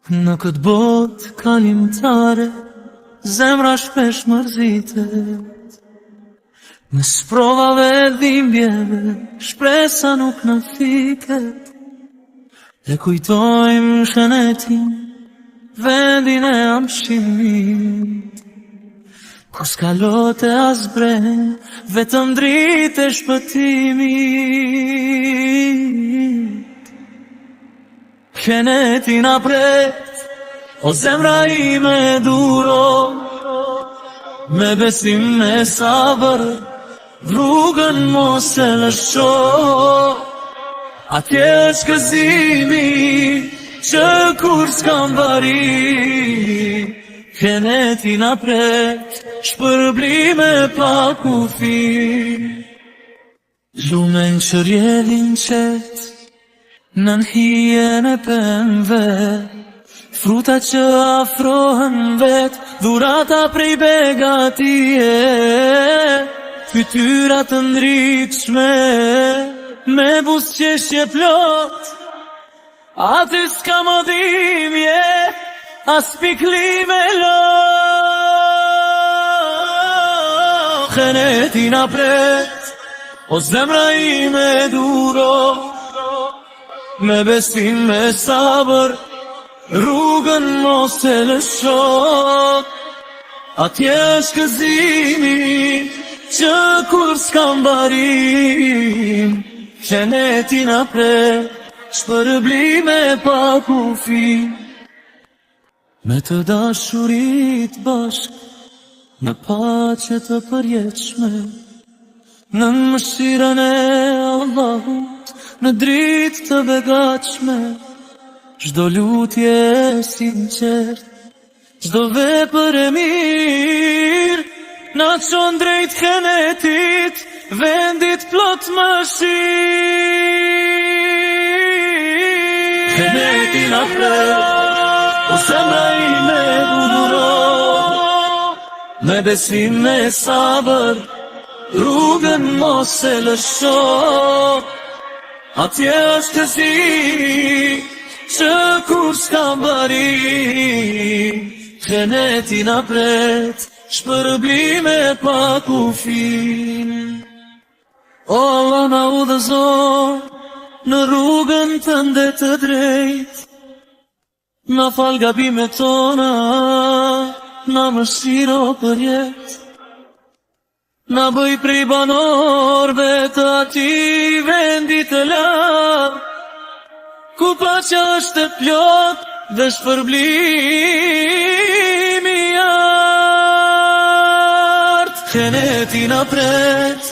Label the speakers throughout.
Speaker 1: Në këtë botë kalimtare, zemra shpesh mërzitet. Në sprovave dhimbjeve, shpresa nuk në fiket. E kujtojmë shënetin, vendin e amshimit. Kur s'kalote as bren, vetëm dritë e shpëtimit. Shenetin apret, o zemra ime duro, me besim me sabër, rrugën mos e lësho. Atje është gëzimi, që kur s'kam vari. Shenetin apret, shpërblime pa kufi. Lumen që rjelin qet, në nhien e pemve, fruta që afrohen vet, dhurata prej begatije, fytyra të ndritshme, me buzëqeshje plot, aty s'ka modimje, as pikli me lo. Shenetin apret, o zemra ime duro, me besim me sabër, rrugën mos e lësho. Atje është gëzimi, që kur s'kam barim. Shenetin apret, shpërblime pa kufi. Me të dashurit bashk, në paqe të përjetshme, në mëshirën e Allahut, në dritë të begatshme, çdo lutje sinqert, çdo vepër e mirë, na çon drejt Shenetit, vendit plot mëshirë. Shenetin apret, o zemra ime duro, me besim me sabër, rrugën mos e lësho. Atje është gëzimi, që kur s'kam barim. Shenetin apret, shpërblime pa kufi. O Allah na udhëzo, në rrugën tënde të drejt, na fal gabimet tona, na mëshiro për jetë. Na bëj prej banorëve të atij vendi të lartë, ku paqja është e plot dhe shpërblimi i artë. Shenetin apret,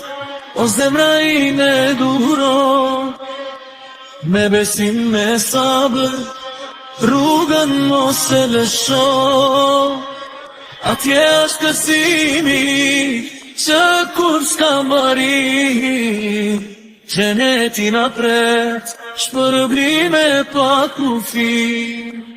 Speaker 1: o zemra ime duro, me besim me sabër, rrugën mos e lësho. Atje është gëzimi, që kur s'kam barim. Shenetin apret, shpërblime pa kufi.